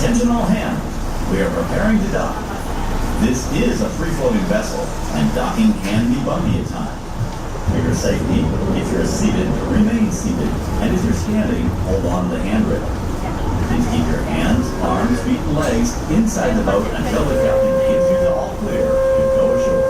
Attention all hands. We are preparing to dock. This is a free-floating vessel, and docking can be bumpy at times. For your safety, if you're seated, remain seated, and if you're standing, hold on to the handrail. Please keep your hands, arms, feet, and legs inside the boat until the captain gives you the all clear to go ashore.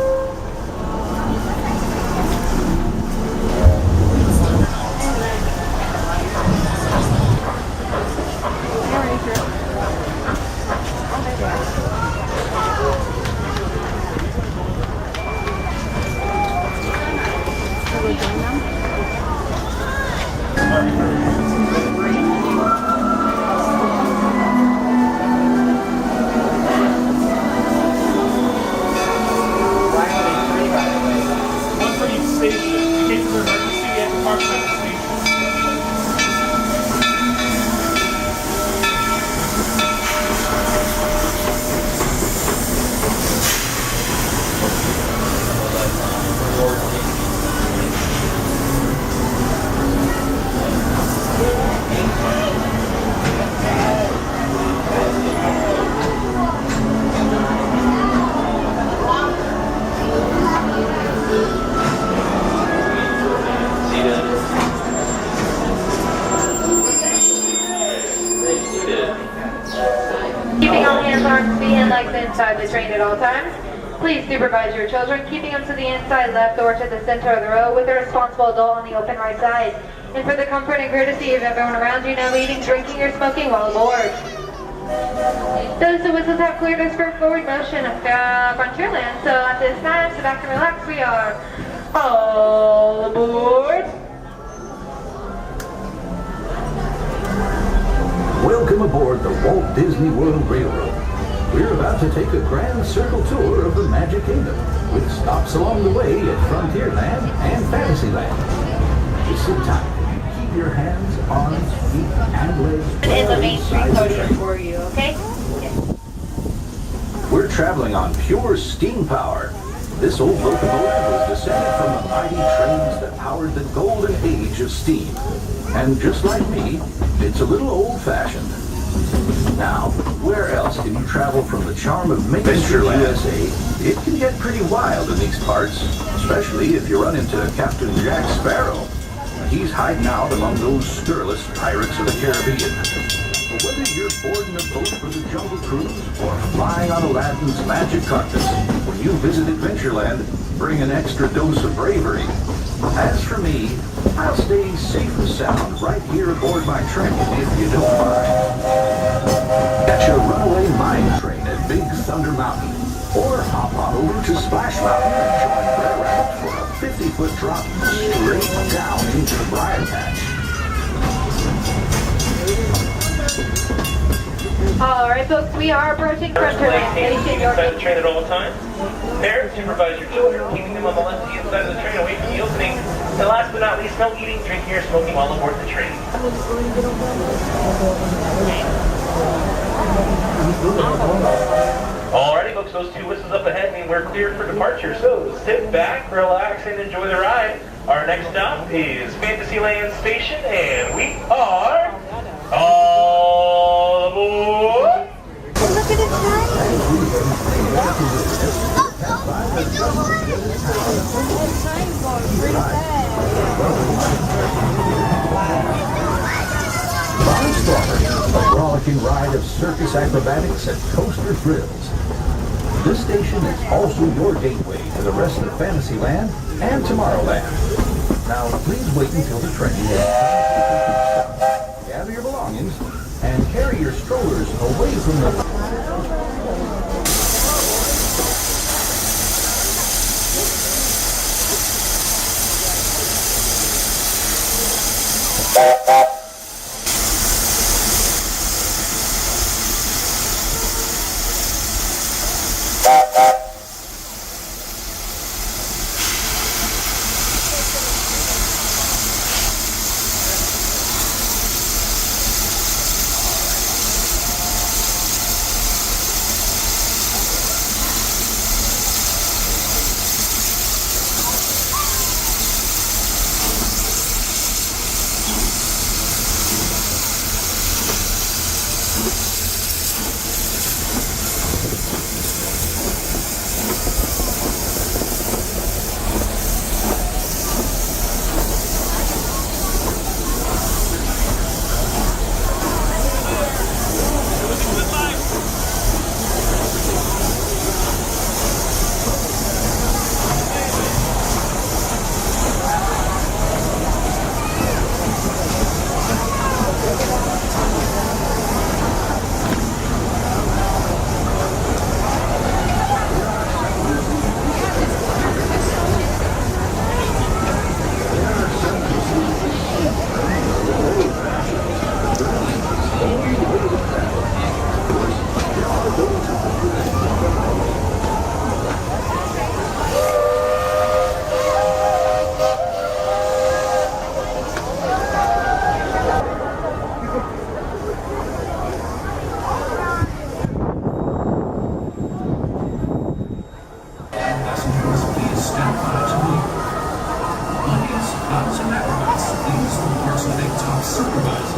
Inside the train at all times. Please supervise your children, keeping them to the inside left or to the center of the row with a responsible adult on the open right side. And for the comfort and courtesy of everyone around you, no eating, drinking, or smoking while aboard. Those who whistles have cleared us for forward motion of Frontierland, so at this time, sit back and relax. We are all aboard. Welcome aboard the Walt Disney World Railroad. We're about to take a grand circle tour of the Magic Kingdom, with stops along the way at Frontierland and Fantasyland. Just sit tight and keep your hands, arms, feet, and legs In the main street podium for you, okay? Yes. We're traveling on pure steam power. This old locomotive was descended from the mighty trains that powered the golden age of steam. And just like me, it's a little old-fashioned. Now, where else can you travel from the charm of Main Street, USA? It can get pretty wild in these parts, especially if you run into Captain Jack Sparrow. He's hiding out among those scurrilous pirates of the Caribbean. But whether you're boarding a boat for the Jungle Cruise or flying on Aladdin's magic carpet, when you visit Adventureland, bring an extra dose of bravery. As for me, I'll stay safe and sound right here aboard my train, if you don't mind. Catch a runaway mine train at Big Thunder Mountain, or hop on over to Splash Mountain and join Bear Rapids for a 50-foot drop straight down into the Briar Patch. Alright folks, we are approaching Frontierland Station. Inside the train at all times. Parents, supervise your children, keeping them on the left-hand side of the train away from the opening. And last but not least, no eating, drinking, or smoking while aboard the train. Alrighty folks, those two whistles up ahead mean we're cleared for departure. So sit back, relax, and enjoy the ride. Our next stop is Fantasyland Station, and we are all aboard. Look at his time. Barnstormers, a frolicking ride of circus acrobatics and coaster thrills. This station is also your gateway to the rest of Fantasyland and Tomorrowland. Now, please wait until the train is gather your belongings and carry your strollers away from the... Pilots and acrobats, please report to the big top supervisor.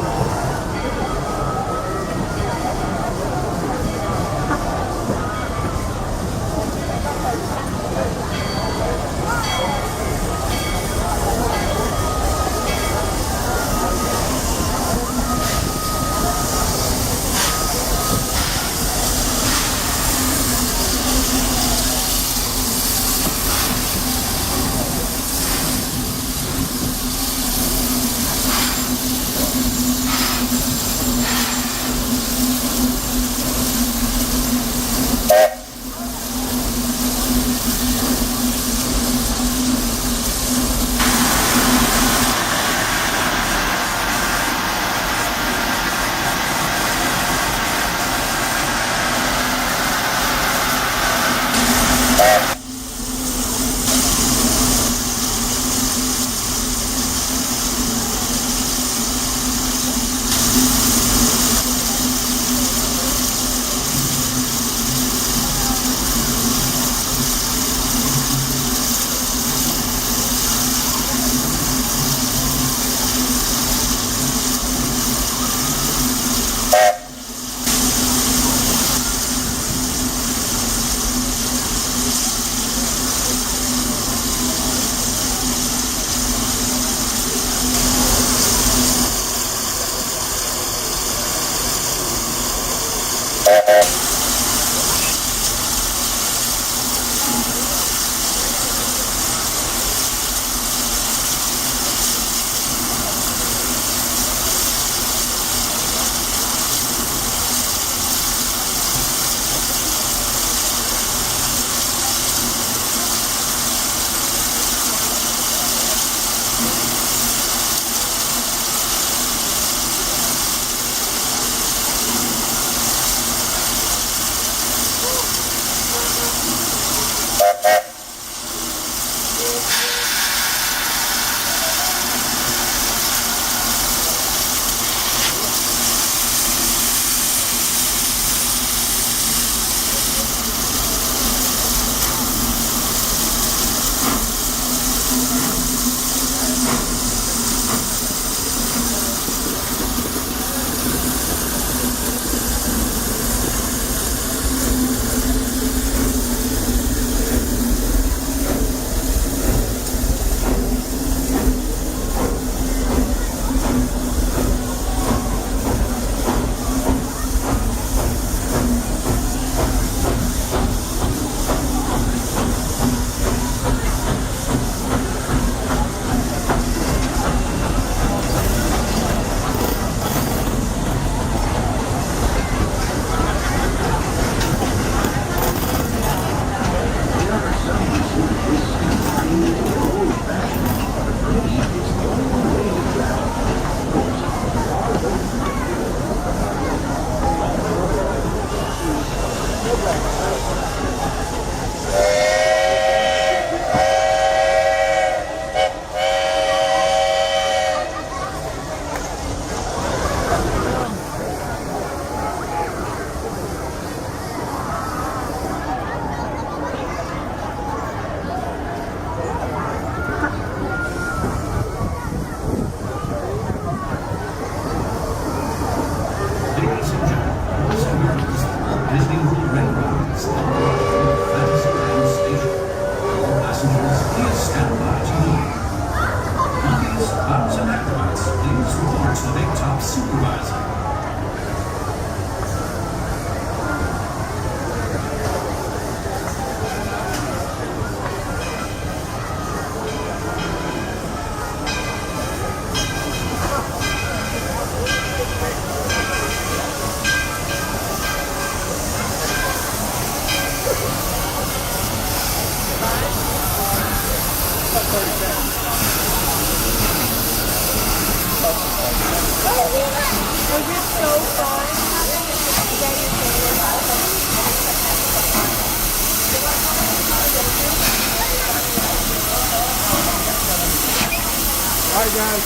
Disney World Railroad is Fantasyland station. All passengers, please stand by to leave. Monkeys, clowns, and acrobats, please report to the big top supervisor. Alright guys.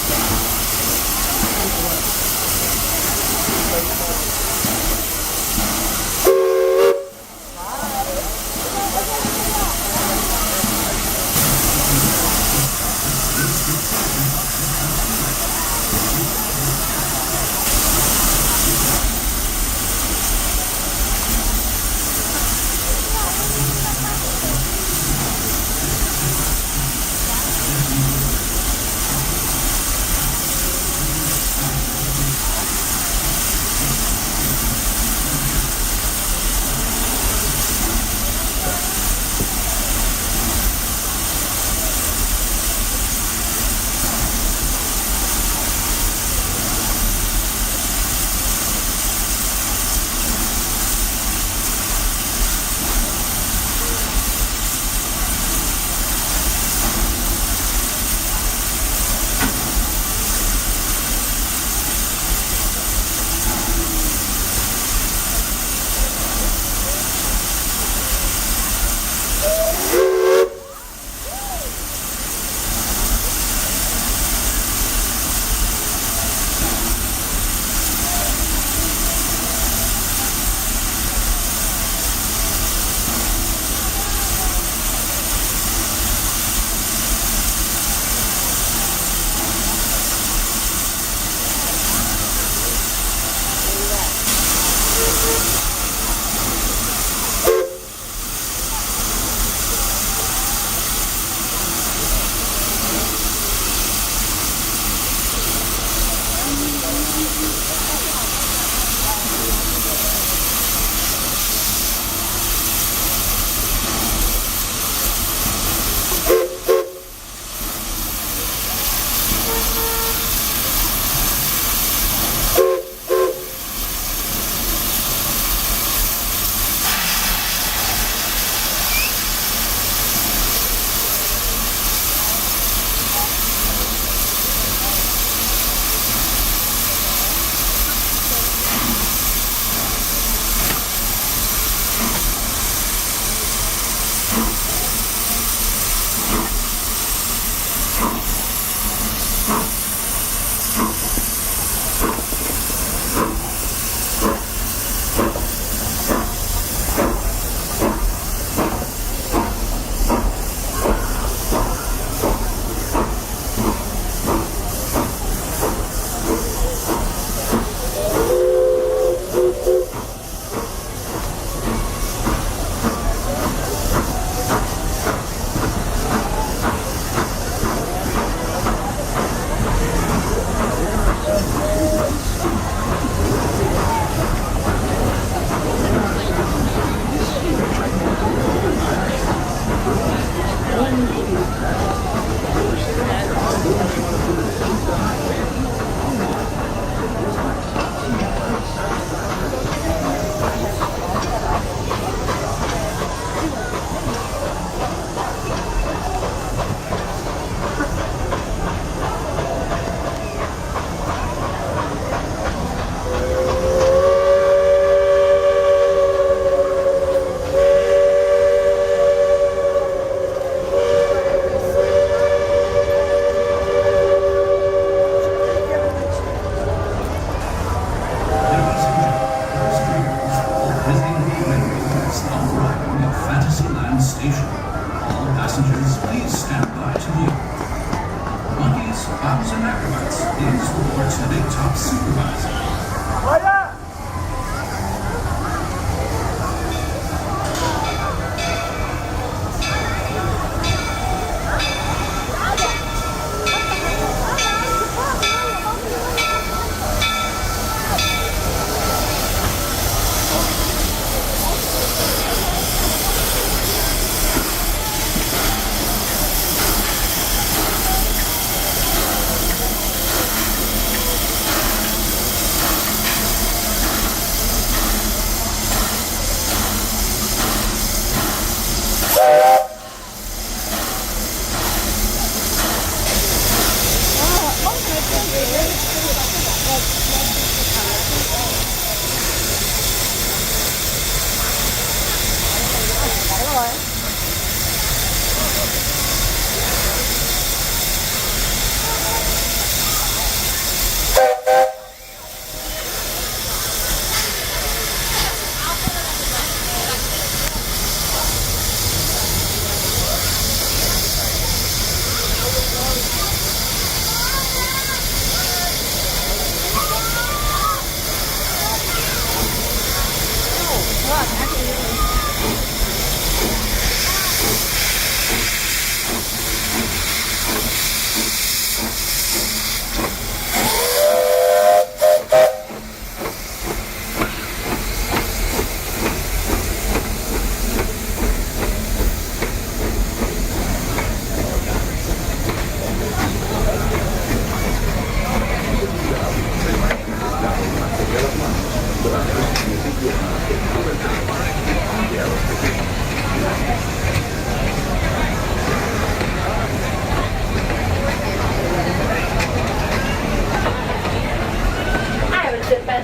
clowns and acrobats, please report to the big top supervisor.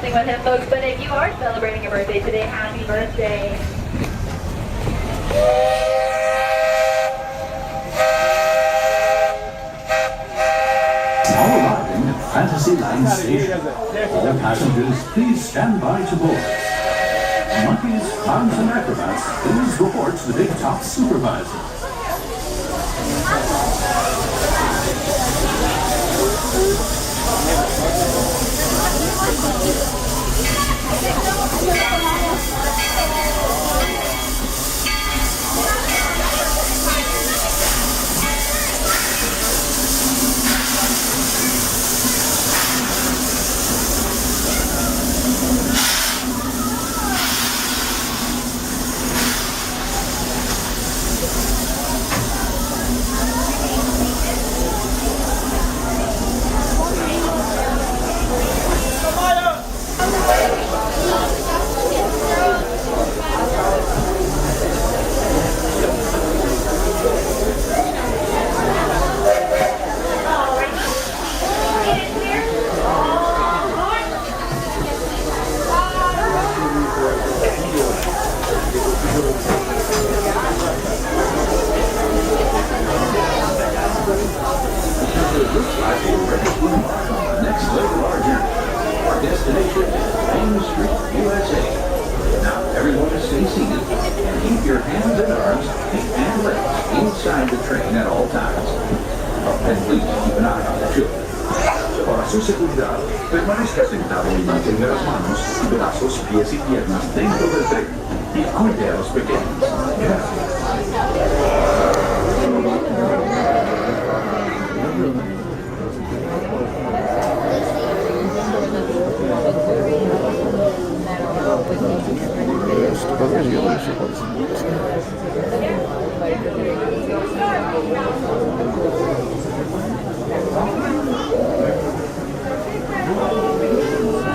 With him, folks, but if you are celebrating your birthday today, happy birthday. Now arriving at Fantasyland Station. All passengers, please stand by to board. Monkeys, clowns, and acrobats, please report to the big top supervisor. Next leg of our journey. Our destination is Main Street, USA. Now everyone stay seated and keep your hands and arms, feet and legs inside the train at all times. And please keep an eye on the children. Para su seguridad, permanezca sentado y mantenga las manos, brazos, pies y piernas dentro del tren y cuide a los pequeños. Gracias.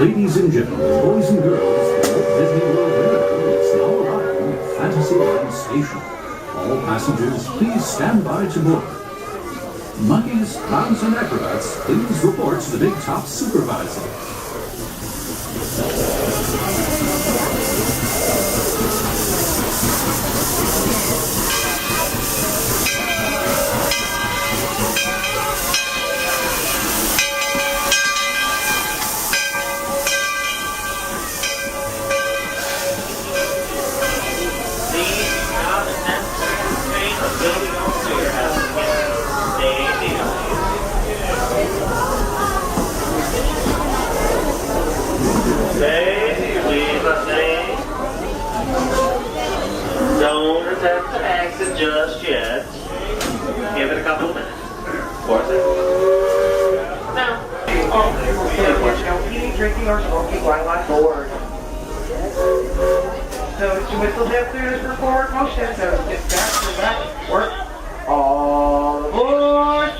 Ladies and gentlemen, boys and girls, the Walt Disney World Railroad is now arriving at Fantasyland Station. All passengers, please stand by to board. Monkeys, clowns, and acrobats, please report to the big top supervisor. attempt to exit just yet. Give it a couple of minutes. Fourth. Now. No eating, drinking, or smoking while on board. So to whistle down through this for forward motion, so get back to the back, work. All aboard!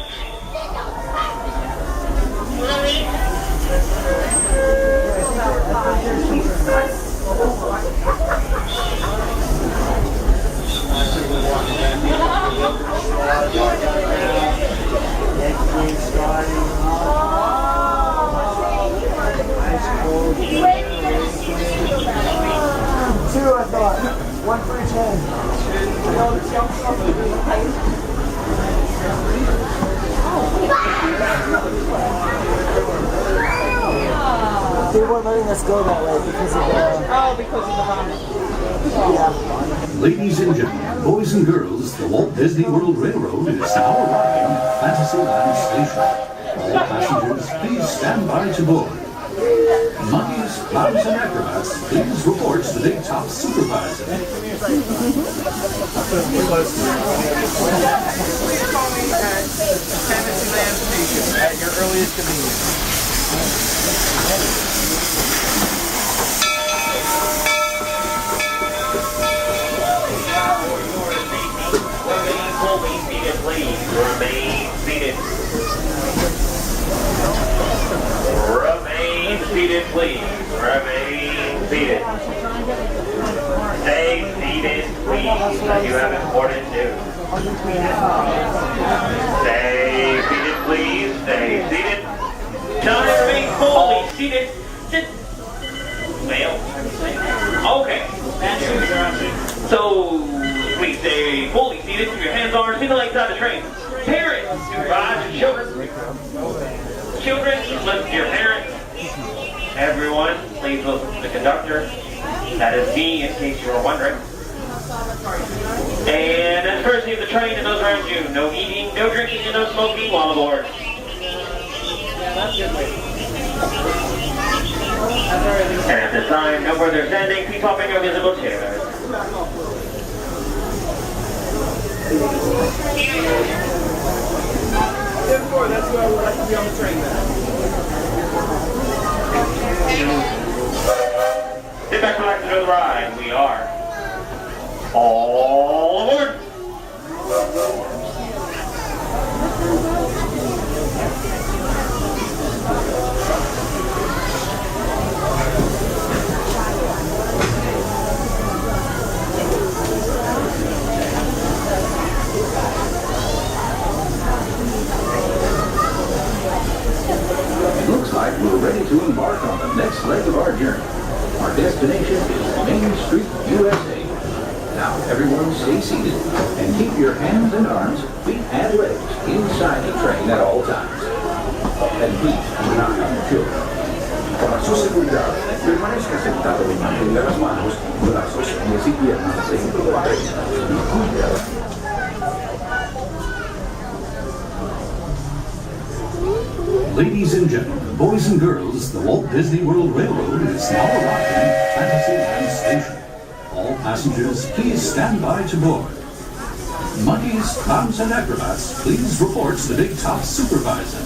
Two, I thought. One for each hand. They weren't letting us go that way because of the vomit. Yeah. Ladies and gentlemen, boys and girls, the Walt Disney World Railroad is now arriving at Fantasyland Station. All passengers, please stand by to board. Monkeys, clowns, and acrobats, please report to the big top supervisor. Please call me at Fantasyland Station at your earliest convenience. Remain seated, please. Remain seated. Stay seated, please. You have important news. Stay seated, please. Stay seated. Now remain fully seated. Sit. Fail. Okay. So, please stay fully seated. Keep your hands on our single legs out of the train. Parents, supervise your children. Children, listen to your parents. Everyone, please listen to the conductor. That is me, in case you were wondering. And as courtesy of the train and those around you, no eating, no drinking, and no smoking while aboard. And at this time, no further standing, keep popping your visible chairs. Therefore, that's where I would like to be on the train now. Sit back, relax, and enjoy the ride. We are all aboard. Looks like we're ready to embark on the next leg of our journey. Our destination is Main Street, USA. Now everyone stay seated and keep your hands and arms, feet and legs inside the train at all times. And please keep an eye on the children. Para su seguridad, permanezca sentado y mantenga las manos, brazos, pies y piernas dentro del tren. Y cuide. Ladies and gentlemen, boys and girls, the Walt Disney World Railroad is now arriving at Fantasyland Station. All passengers, please stand by to board. Monkeys, clowns, and acrobats, please report to the big top supervisor.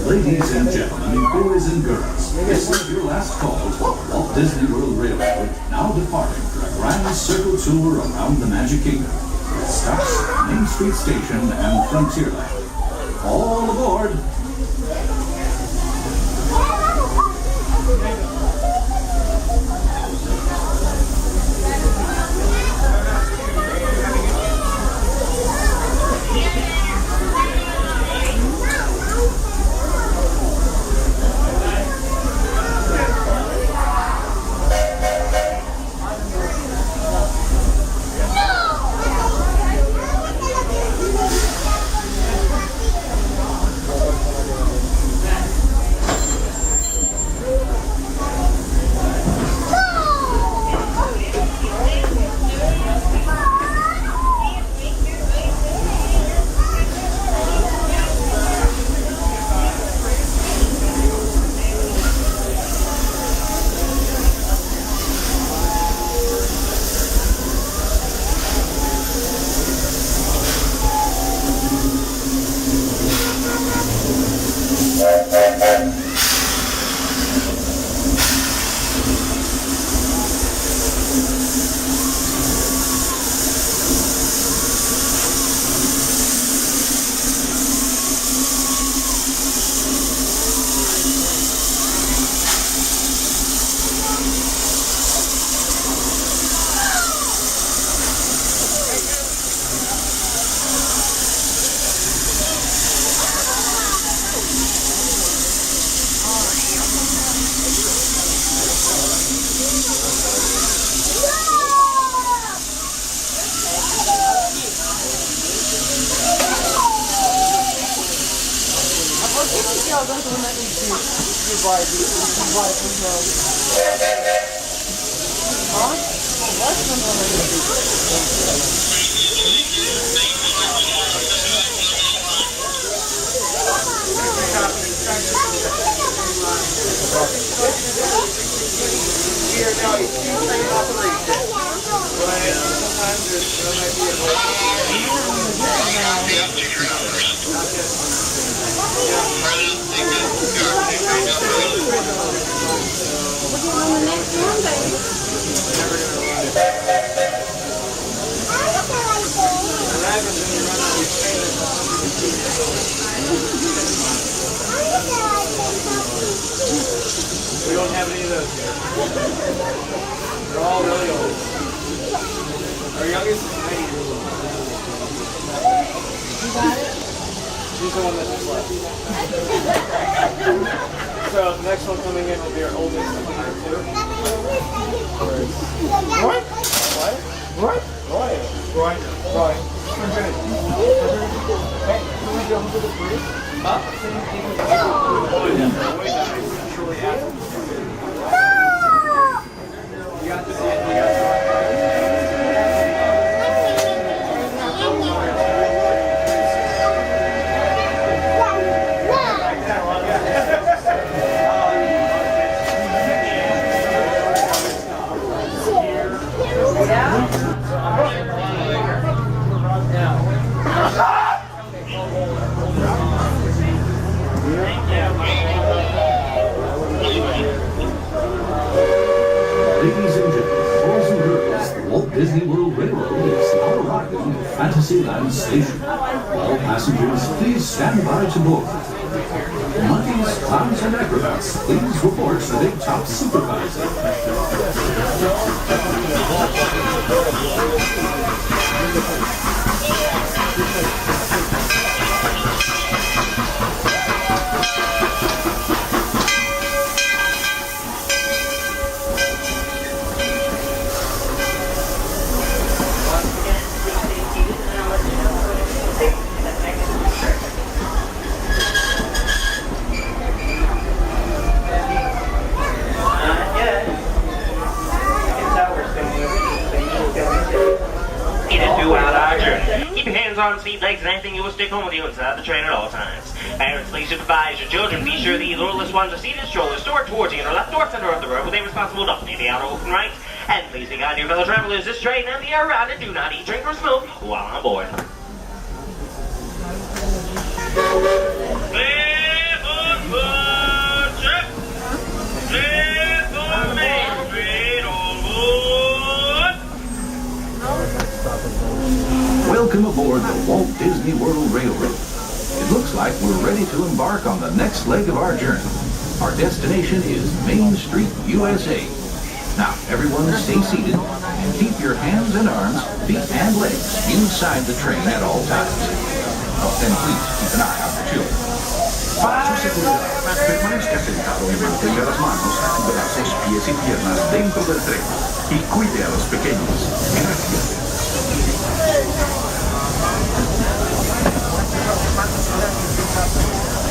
Ladies and gentlemen, boys and girls, this is your last call to Walt Disney World Railroad, now departing for a grand circle tour around the Magic Kingdom. Stops at Main Street Station and Frontierland. All aboard! We don't have any of those here. They're all really old. Our youngest is 90 years old. You got it? She's the one that just left. So the next one coming in will be our oldest, 102. Roy? What? Roy? Roy. Roy. Roy. Hey, can we go to the bridge? Huh? You got to see it. You got to see it. Ladies and gentlemen, boys and girls, the Walt Disney World Railroad is now arriving at Fantasyland Station. All passengers, please stand by to board. Monkeys, clowns, and acrobats, please report to the top supervisor. On seat legs and anything you will stick home with you inside the train at all times. Parents, please supervise your children. Be sure these orderless ones are seated strollers stored towards you in the left or center of the road with a responsible adult near the outer open right. And please be kind to your fellow travelers. This train and the air around it do not eat, drink, or smoke while on board. Clear for Butcher! Clear for Main Street, all aboard! Welcome aboard the Walt Disney World Railroad. It looks like we're ready to embark on the next leg of our journey. Our destination is Main Street, USA. Now, everyone stay seated and keep your hands and arms, feet and legs inside the train at all times. Oh, and please keep an eye out for children. Para su seguridad, permanezca sentado y mantenga las manos, brazos, pies y piernas dentro del tren. Y cuide a los pequeños. Gracias.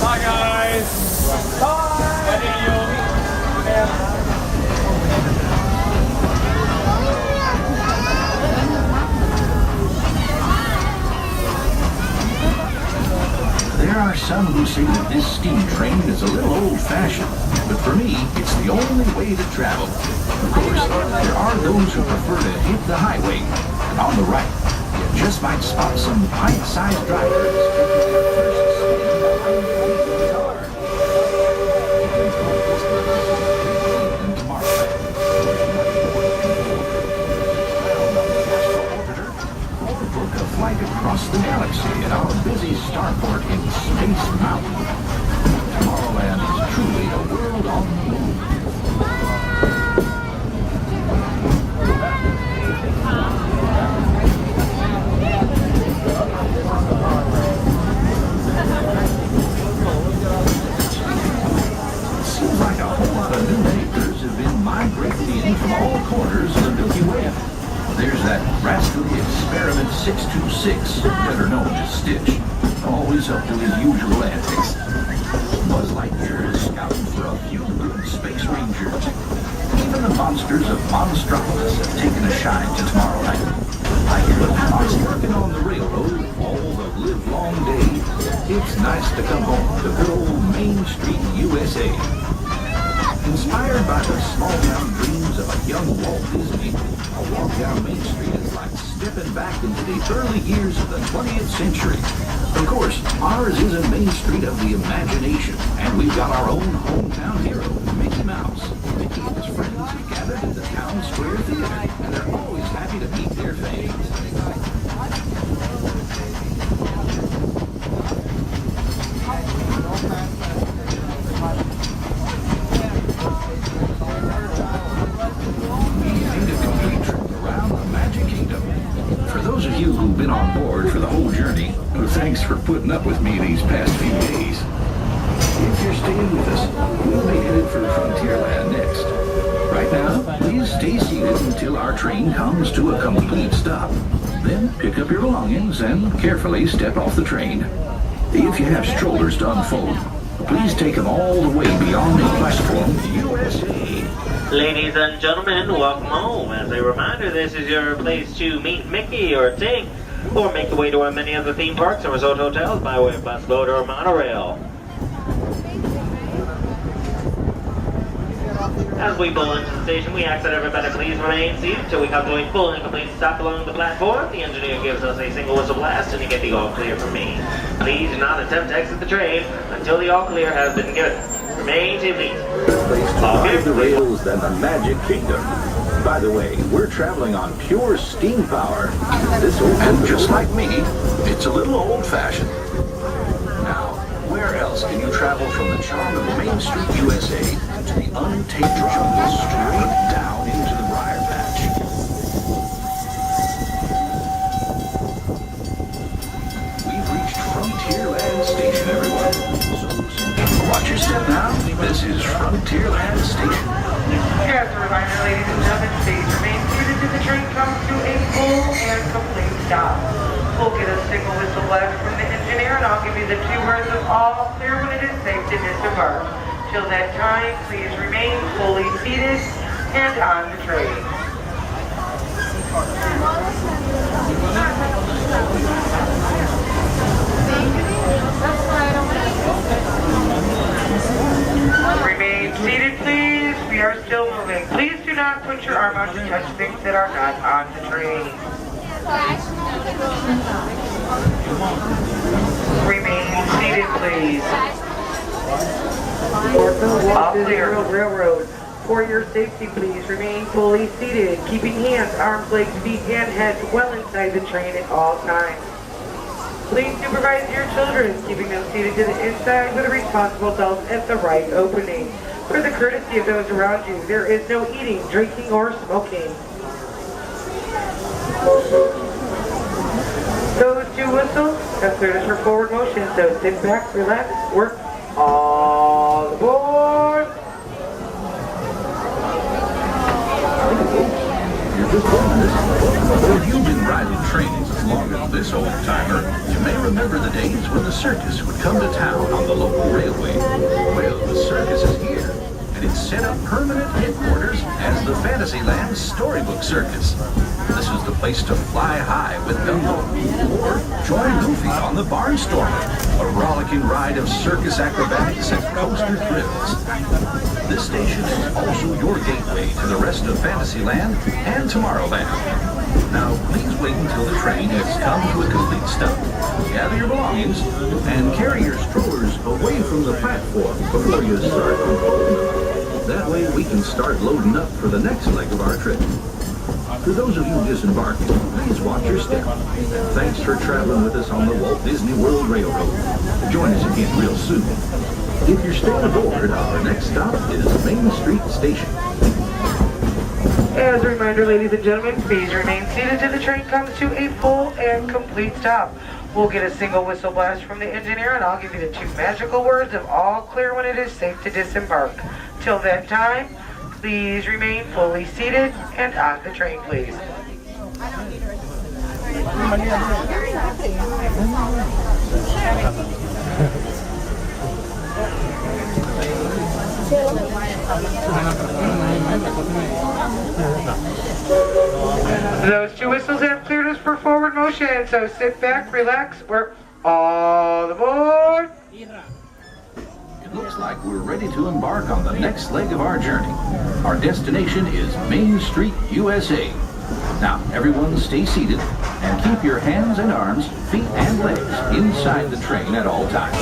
Bye, guys. Bye, Daniel. There are some who say that this steam train is a little old-fashioned, but for me, it's the only way to travel. Of course, there are those who prefer to hit the highway. And on the right, you just might spot some pint-sized drivers. Across the galaxy at our busy starport in Space Mountain. Tomorrowland is truly a world on the move. It seems like a whole lot of new makers have been migrating in from all corners of the Milky Way. There's that rascally Experiment 626, better known as Stitch, always up to his usual antics. Buzz Lightyear is scouting for a few good space rangers. Even the monsters of Monstropolis have taken a shine to Tomorrowland. I hear the pilots working on the railroad all the livelong day. It's nice to come home to good old Main Street, USA. Inspired by the small-town dreams of a young Walt Disney, a walk down Main Street is like stepping back into the early years of the 20th century. Of course, ours is a Main Street of the imagination, and we've got our own hometown hero, Mickey Mouse. Mickey and his friends have gathered at the Town Square Theater, and they're always happy to meet their fans. Those of you who've been on board for the whole journey, thanks for putting up with me these past few days. If you're staying with us, we'll be headed for Frontierland next. Right now, please stay seated until our train comes to a complete stop. Then pick up your belongings and carefully step off the train. If you have strollers to unfold, please take them all the way beyond the platform, USA. Ladies and gentlemen, welcome home. As a reminder, this is your place to meet Mickey or Tink, or make your way to our many other theme parks and resort hotels by way of bus, boat, or monorail. As we pull into the station, we ask that everybody please remain seated until we come to a full and complete stop along the platform. The engineer gives us a single whistle blast and you get the all clear from me. Please do not attempt to exit the train until the all clear has been given. Remain seated. Place to ride the rails than the Magic Kingdom. By the way, we're traveling on pure steam power. And just like me, it's a little old-fashioned. Now, where else can you travel from the charm of Main Street, USA to the untamed jungle straight down into the briar patch? We've reached Frontierland Station, everyone. So watch your step now. This is Frontierland Station. As a reminder, ladies and gentlemen, please remain seated till the train comes to a full and complete stop. We'll get a single whistle blast from the engineer, and I'll give you the 2 words of all clear when it is safe to disembark. Till that time, please remain fully seated and on the train. Remain seated, please. We are still moving. Please do not put your arm out to touch things that are not on the train. Remain seated, please. For the Walt Disney World Railroad, for your safety, please remain fully seated, keeping hands, arms, legs, feet, and head well inside the train at all times. Please supervise your children, keeping them seated to the inside with a responsible adult at the right opening. For the courtesy of those around you, there is no eating, drinking, or smoking. Those two whistles have cleared us for forward motion, so sit back, relax, work all aboard. You're just wondering, if you've been riding trains as long as this old-timer, you may remember the days when the circus would come to town on the local railway. Well, the circus is here, and it's set up permanent headquarters as the Fantasyland Storybook Circus. This is the place to fly high with Dumbo, or join Goofy on the Barnstormer, a rollicking ride of circus acrobatics and coaster thrills. This station is also your gateway to the rest of Fantasyland and Tomorrowland. Now, please wait until the train has come to a complete stop. Gather your belongings and carry your strollers away from the platform before you start unfolding them. That way we can start loading up for the next leg of our trip. For those of you disembarking, please watch your step. Thanks for traveling with us on the Walt Disney World Railroad. Join us again real soon. If you're still aboard, our next stop is Main Street Station. As a reminder, ladies and gentlemen, please remain seated till the train comes to a full and complete stop. We'll get a single whistle blast from the engineer, and I'll give you the two magical words of all clear when it is safe to disembark. Till that time, please remain fully seated and on the train, please. Those two whistles have cleared us for forward motion, so sit back, relax, we're all aboard. It looks like we're ready to embark on the next leg of our journey. Our destination is Main Street, USA. Now, everyone stay seated and keep your hands and arms, feet and legs inside the train at all times.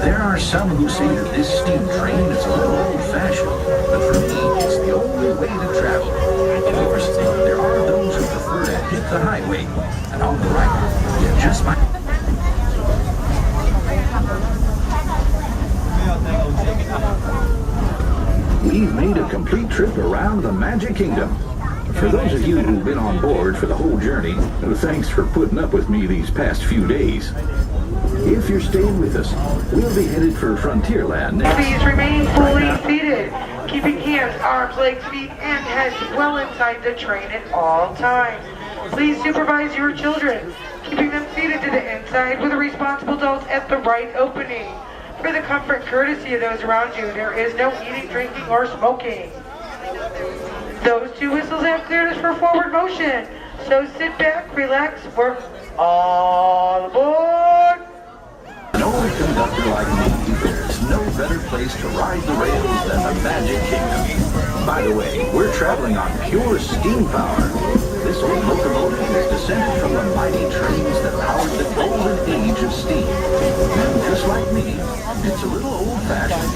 There are some who say that this steam train is a little old-fashioned, but for me, it's the only way to travel. Of course, there are those who prefer to hit the highway, and on the right, you just might. We've made a complete trip around the Magic Kingdom. For those of you who've been on board for the whole journey, thanks for putting up with me these past few days. If you're staying with us, we'll be headed for Frontierland next. Please remain fully seated, keeping hands, arms, legs, feet, and heads well inside the train at all times. Please supervise your children, keeping them seated to the inside with a responsible adult at the right opening. For the comfort and courtesy of those around you, there is no eating, drinking, or smoking. Those two whistles have cleared us for forward motion, so sit back, relax, we're all aboard. An old conductor like me, there's no better place to ride the rails than the Magic Kingdom. By the way, we're traveling on pure steam power. This old locomotive is descended from the mighty trains that powered the golden age of steam. And just like me, it's a little old-fashioned.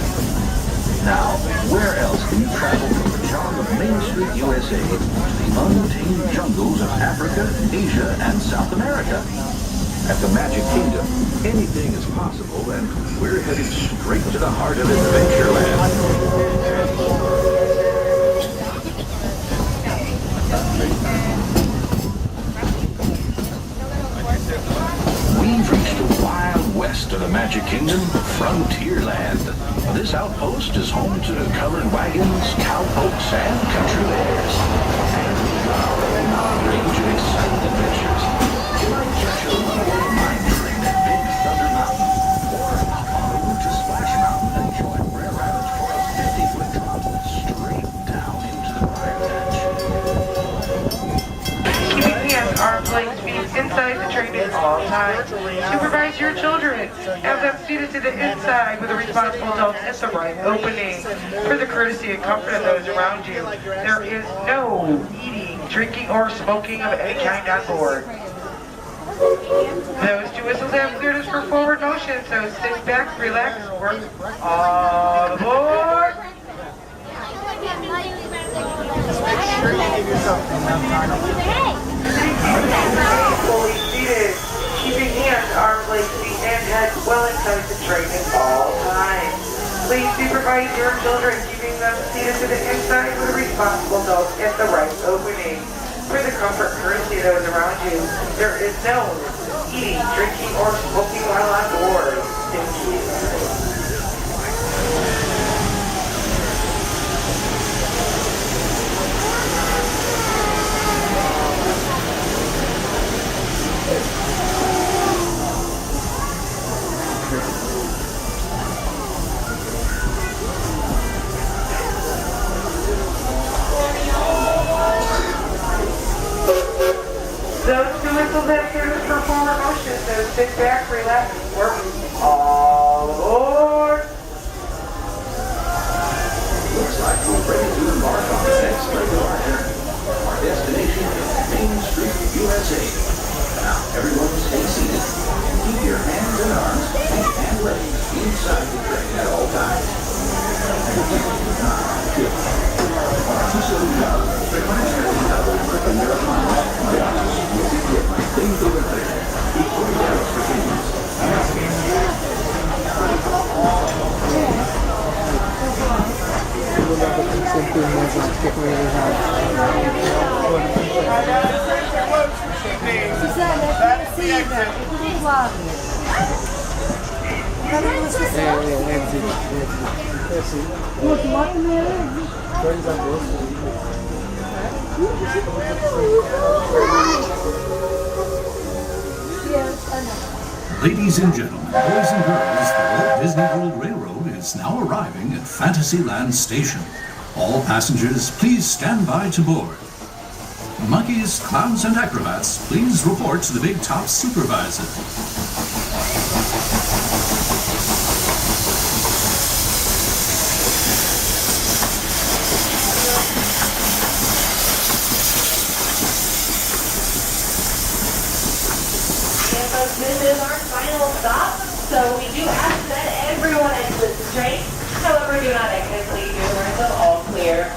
Now, where else can you travel from the charm of Main Street, USA to the untamed jungles of Africa, Asia, and South America? At the Magic Kingdom, anything is possible, and we're headed straight to the heart of Adventureland. We've reached the wild west of the Magic Kingdom, Frontierland. This outpost is home to covered wagons, cowpokes, and country bears. And we've got a whole range of exciting adventures. You might catch a little mine train at Big Thunder Mountain, or hop on over to Splash Mountain and join Rare Rabbit for a 50-foot drop straight down into the Briar Patch. Keeping hands, arms, legs, feet inside the train at all times. Supervise your children. Have them seated to the inside with a responsible adult at the right opening. For the courtesy and comfort of those around you, there is no eating, drinking, or smoking of any kind on board. Those two whistles have cleared us for forward motion, so sit back, relax, we're all aboard. give yourself enough time. Fully seated, keeping hands, arms, legs, feet, and head well inside the train at all times. Please supervise your children, keeping them seated to the inside with a responsible adult at the right opening. For the comfort and courtesy of those around you, there is no eating, drinking, or smoking while on board. Thank you. Those who whistle that service for forward motion, so sit back, relax, work all aboard. Looks like we're ready to embark on the next leg of our journey. Our destination is Main Street, USA. Now, everyone stay seated and keep your hands and arms, feet and legs inside the train at all times. Paso seguridad. Permanezca sentado en la primera mano. Brazos, pies y piernas dentro del tren. Y cuide a los pequeños. That's the exit. Ladies and gentlemen, boys and girls, the Walt Disney World Railroad is now arriving at Fantasyland Station. All passengers, please stand by to board. Monkeys, clowns, and acrobats, please report to the Big Top Supervisor. This is our final stop, so we do ask that everyone exit the train. However, do not exit until you do learn them all clear.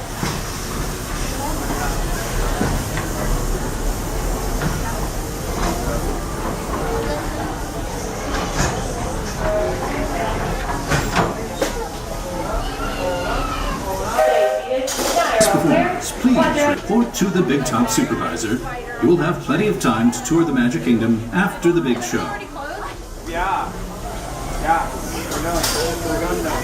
Please report to the Big Top Supervisor. You will have plenty of time to tour the Magic Kingdom after the big show. Yeah. We're done now.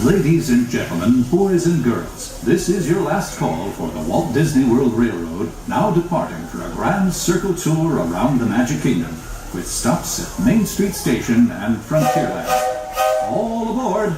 Ladies and gentlemen, boys and girls, this is your last call for the Walt Disney World Railroad, now departing for a grand circle tour around the Magic Kingdom, with stops at Main Street Station and Frontierland. All aboard!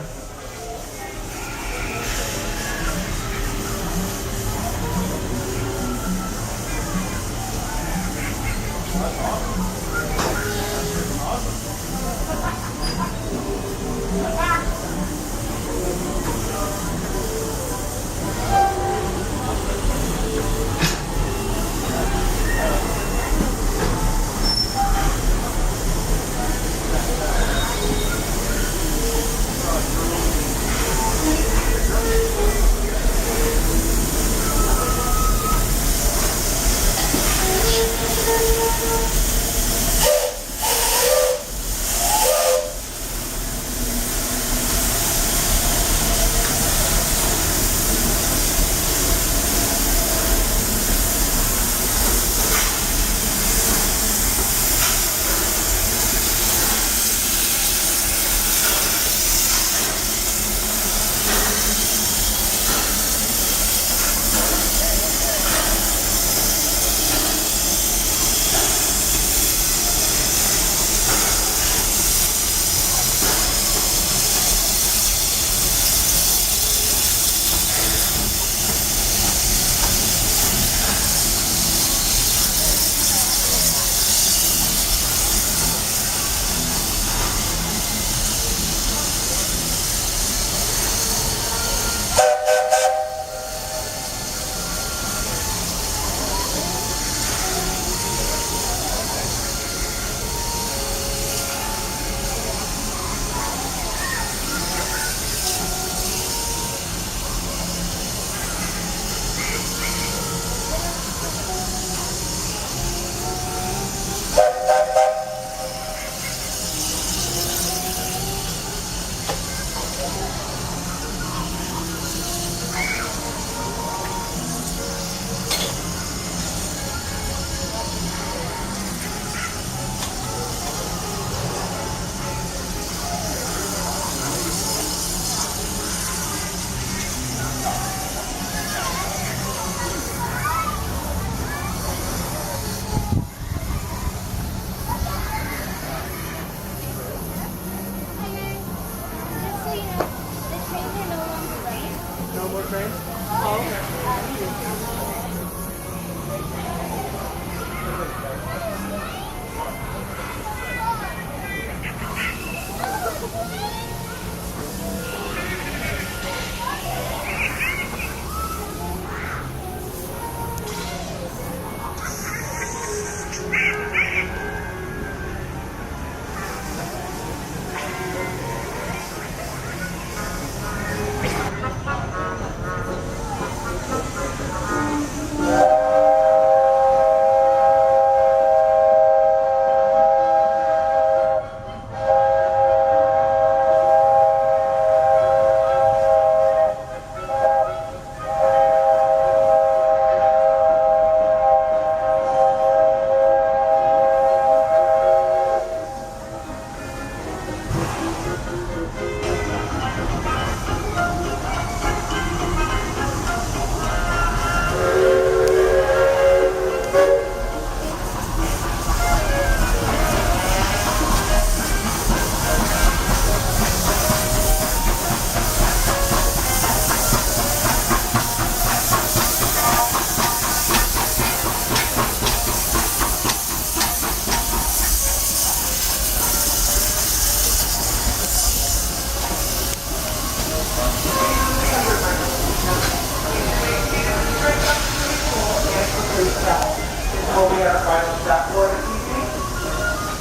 will be our final stop for the evening.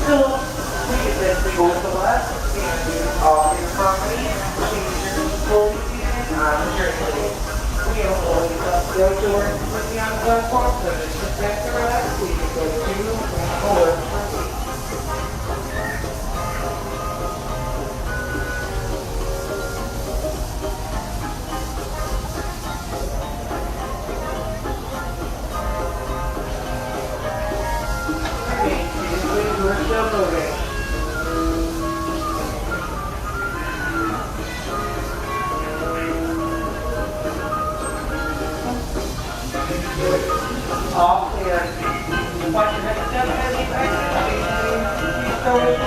So, please then we go to the left and do all infirmary, changes, fully seated on the journey. We have always left the doors with the on the platform, so just sit back to relax. We can go to and 4 for seats. We're still moving. All clear. Watch your next step as you exit. Please